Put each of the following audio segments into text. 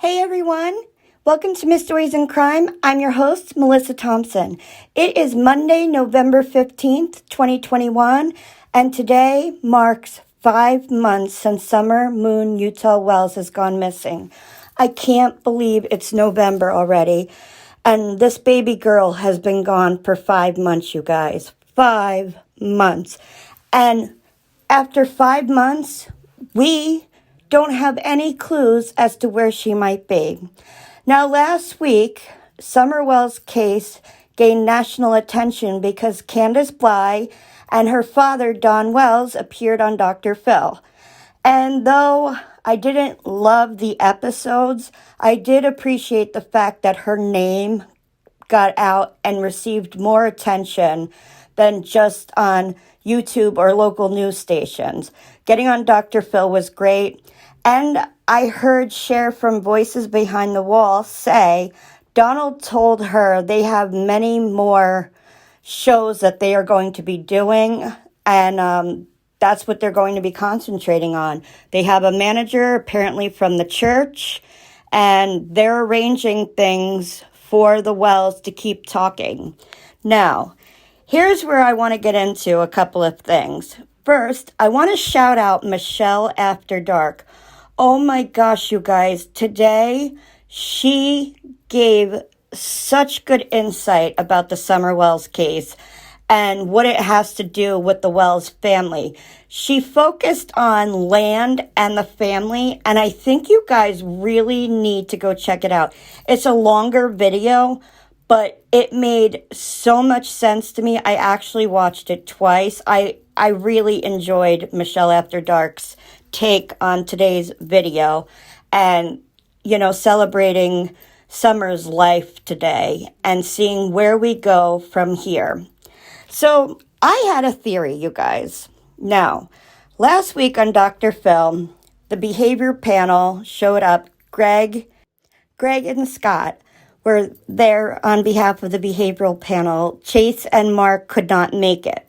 Hey everyone, welcome to Mysteries in Crime. I'm your host, Melissa Thompson. It is Monday, November 15th, 2021, and today marks 5 months since Summer Moon Utah Wells has gone missing. I can't believe it's November already, and this baby girl has been gone for 5 months, you guys. 5 months. And after 5 months, we don't have any clues as to where she might be. Now, last week, Summer Wells' case gained national attention because Candus Bly and her father, Don Wells, appeared on Dr. Phil. And though I didn't love the episodes, I did appreciate the fact that her name got out and received more attention than just on YouTube or local news stations. Getting on Dr. Phil was great. And I heard Cher from Voices Behind the Wall say Donald told her they have many more shows that they are going to be doing, and that's what they're going to be concentrating on. They have a manager apparently from the church, and they're arranging things for the Wells to keep talking. Now, here's where I want to get into a couple of things. First, I want to shout out Michelle After Dark. Oh my gosh, you guys, today she gave such good insight about the Summer Wells case and what it has to do with the Wells family. She focused on land and the family, and I think you guys really need to go check it out. It's a longer video, but it made so much sense to me. I actually watched it twice. I really enjoyed Michelle After Dark's take on today's video and, celebrating Summer's life today and seeing where we go from here. So I had a theory, you guys. Now, last week on Dr. Phil, the behavior panel showed up. Greg and Scott were there on behalf of the behavioral panel. Chase and Mark could not make it.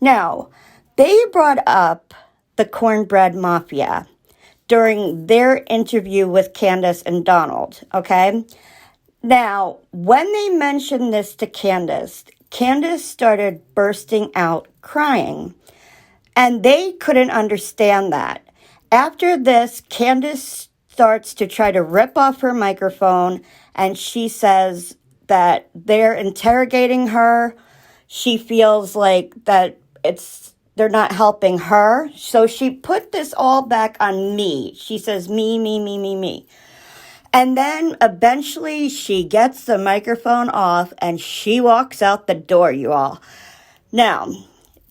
Now, they brought up the Cornbread Mafia during their interview with Candus and Donald, okay? Now, when they mentioned this to Candus started bursting out crying, and they couldn't understand that. After this, Candus starts to try to rip off her microphone, and she says that they're interrogating her. She feels like that they're not helping her. So she put this all back on me. She says, me. And then eventually she gets the microphone off and she walks out the door, you all. Now,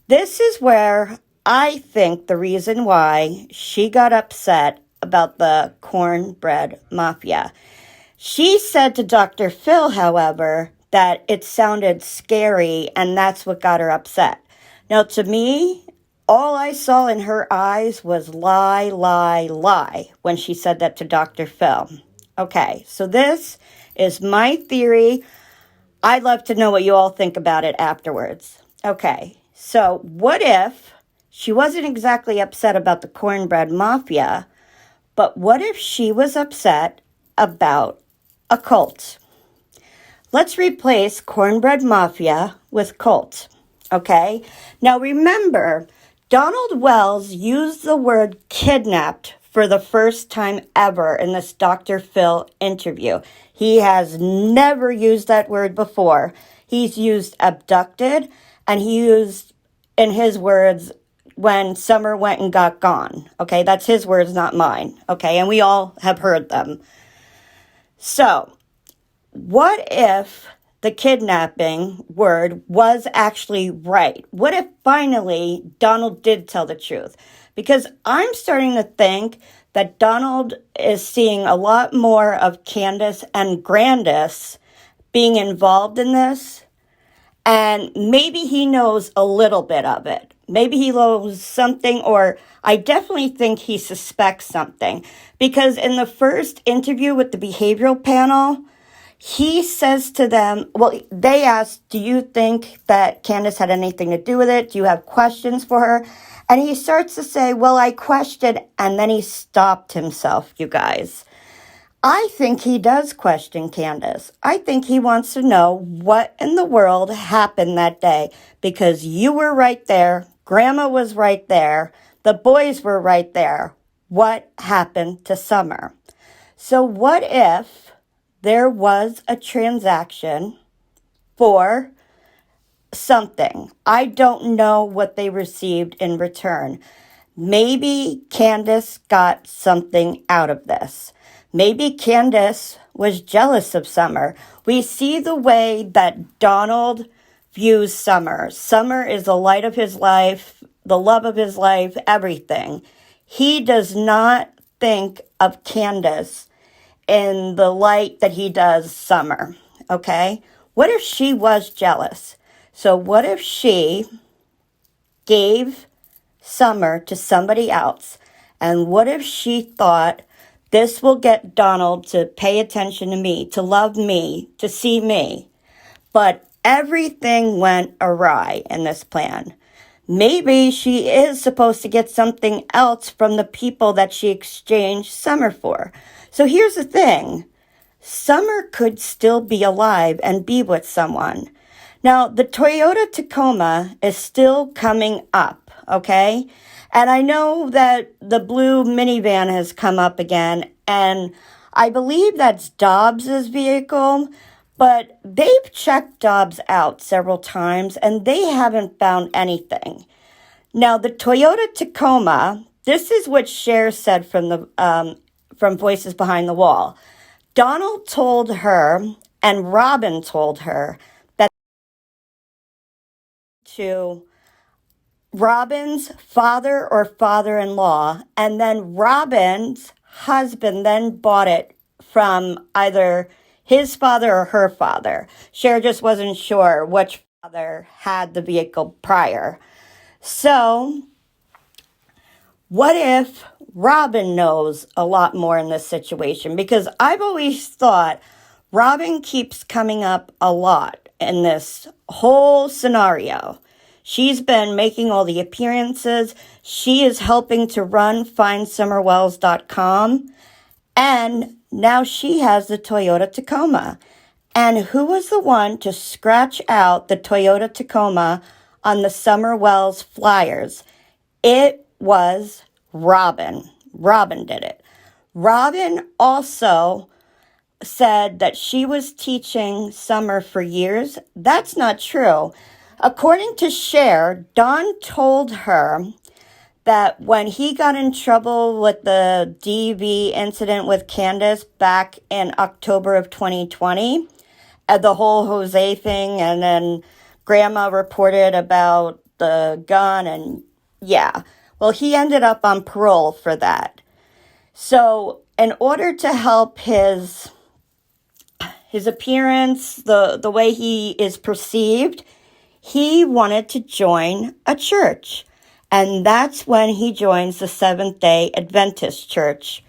this is where I think the reason why she got upset about the Cornbread Mafia. She said to Dr. Phil, however, that it sounded scary and that's what got her upset. Now, to me, all I saw in her eyes was lie when she said that to Dr. Phil. Okay, so this is my theory. I'd love to know what you all think about it afterwards. Okay, so what if she wasn't exactly upset about the Cornbread Mafia, but what if she was upset about a cult? Let's replace Cornbread Mafia with cult. Okay, now remember, Donald Wells used the word kidnapped for the first time ever in this Dr. Phil interview. He has never used that word before. He's used abducted, and he used, in his words, when Summer went and got gone. Okay, that's his words, not mine. Okay, and we all have heard them. So, what if the kidnapping word was actually right? What if finally Donald did tell the truth? Because I'm starting to think that Donald is seeing a lot more of Candus and Grandis being involved in this. And maybe he knows a little bit of it. Maybe he knows something, or I definitely think he suspects something. Because in the first interview with the behavioral panel, he says to them, well, they asked, do you think that Candus had anything to do with it? Do you have questions for her? And he starts to say, well, I questioned, and then he stopped himself, you guys. I think he does question Candus. I think he wants to know what in the world happened that day, because you were right there, Grandma was right there, the boys were right there. What happened to Summer? So what if there was a transaction for something? I don't know what they received in return. Maybe Candus got something out of this. Maybe Candus was jealous of Summer. We see the way that Donald views Summer. Summer is the light of his life, the love of his life, everything. He does not think of Candus in the light that he does Summer, okay? What if she was jealous? So what if she gave Summer to somebody else? And what if she thought, this will get Donald to pay attention to me, to love me, to see me? But everything went awry in this plan. Maybe she is supposed to get something else from the people that she exchanged Summer for. So here's the thing. Summer could still be alive and be with someone. Now, the Toyota Tacoma is still coming up, okay? And I know that the blue minivan has come up again, and I believe that's Dobbs's vehicle, but they've checked Dobbs out several times, and they haven't found anything. Now, the Toyota Tacoma, this is what Cher said from Voices Behind the Wall. Donald told her, and Robin told her, that to Robin's father or father-in-law, and then Robin's husband then bought it from either his father or her father. Cher just wasn't sure which father had the vehicle prior. So, what if Robin knows a lot more in this situation? Because I've always thought Robin keeps coming up a lot in this whole scenario. She's been making all the appearances. She is helping to run findsummerwells.com. And now she has the Toyota Tacoma. And who was the one to scratch out the Toyota Tacoma on the Summer Wells flyers? It was Robin. Robin did it. Robin also said that she was teaching Summer for years. That's not true. According to Cher, Don told her that when he got in trouble with the DV incident with Candus back in October of 2020, the whole Jose thing, and then Grandma reported about the gun, and yeah, well, he ended up on parole for that. So in order to help his appearance, the way he is perceived, he wanted to join a church. And that's when he joins the Seventh-day Adventist Church.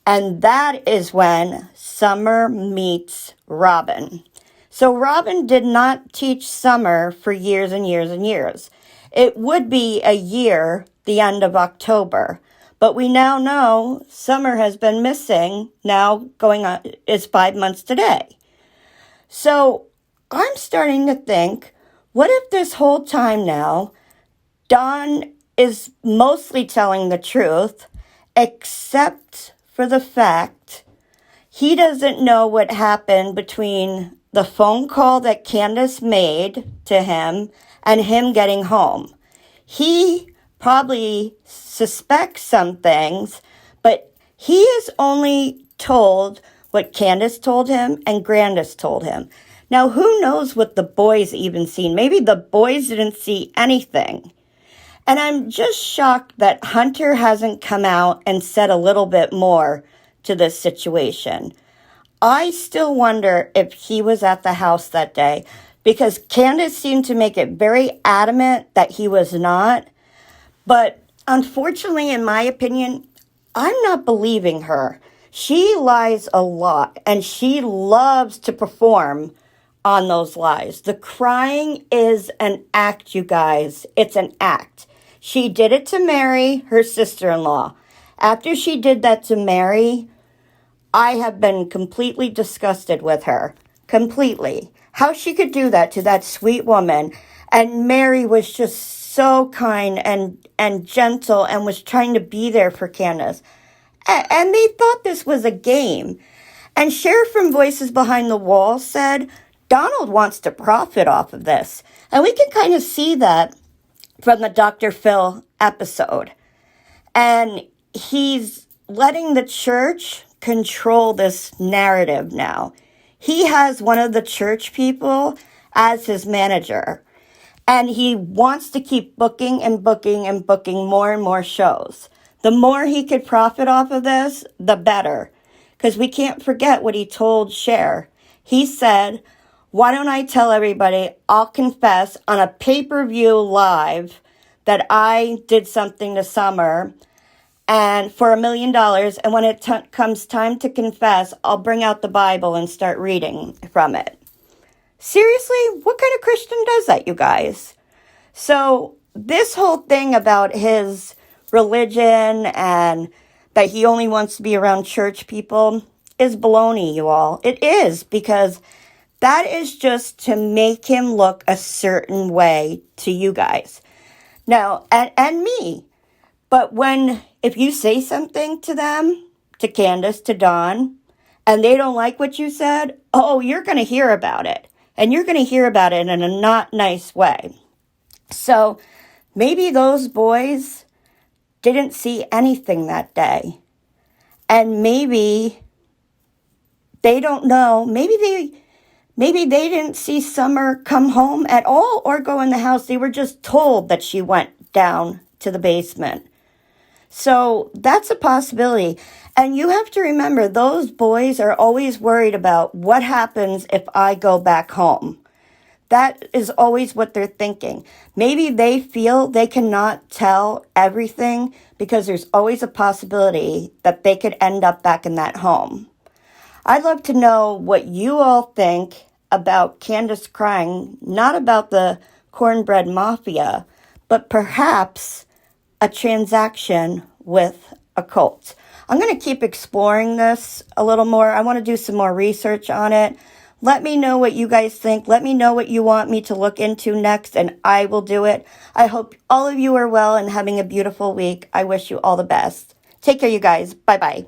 And that is when Summer meets Robin. So Robin did not teach Summer for years and years and years. It would be a year, the end of October. But we now know Summer has been missing, now going on, is 5 months today. So I'm starting to think, what if this whole time now, Don is mostly telling the truth, except for the fact he doesn't know what happened between the phone call that Candus made to him and him getting home. He probably suspects some things, but he is only told what Candus told him and Grandis told him. Now, who knows what the boys even seen? Maybe the boys didn't see anything. And I'm just shocked that Hunter hasn't come out and said a little bit more to this situation. I still wonder if he was at the house that day, because Candus seemed to make it very adamant that he was not. But unfortunately, in my opinion, I'm not believing her. She lies a lot, and she loves to perform on those lies. The crying is an act, you guys. It's an act. She did it to Mary, her sister-in-law. After she did that to Mary, I have been completely disgusted with her. Completely. How she could do that to that sweet woman. And Mary was just so kind and gentle and was trying to be there for Candus. And they thought this was a game. And Sheriff from Voices Behind the Wall said, Donald wants to profit off of this. And we can kind of see that from the Dr. Phil episode. And he's letting the church control this narrative now. He has one of the church people as his manager. And he wants to keep booking and booking and booking more and more shows. The more he could profit off of this, the better. Because we can't forget what he told Cher. He said, why don't I tell everybody I'll confess on a pay-per-view live that I did something to Summer and for $1 million. And when it comes time to confess, I'll bring out the Bible and start reading from it. Seriously, what kind of Christian does that, you guys? So this whole thing about his religion and that he only wants to be around church people is baloney, you all. It is, because that is just to make him look a certain way to you guys. Now, and me. But if you say something to them, to Candus, to Dawn, and they don't like what you said, oh, you're going to hear about it. And you're going to hear about it in a not nice way. So maybe those boys didn't see anything that day. And maybe they don't know. Maybe they didn't see Summer come home at all or go in the house. They were just told that she went down to the basement. So that's a possibility. And you have to remember, those boys are always worried about what happens if I go back home. That is always what they're thinking. Maybe they feel they cannot tell everything because there's always a possibility that they could end up back in that home. I'd love to know what you all think about Candus crying, not about the cornbread mafia, but perhaps a transaction with a cult. I'm going to keep exploring this a little more. I want to do some more research on it. Let me know what you guys think. Let me know what you want me to look into next, and I will do it. I hope all of you are well and having a beautiful week. I wish you all the best. Take care, you guys. Bye-bye.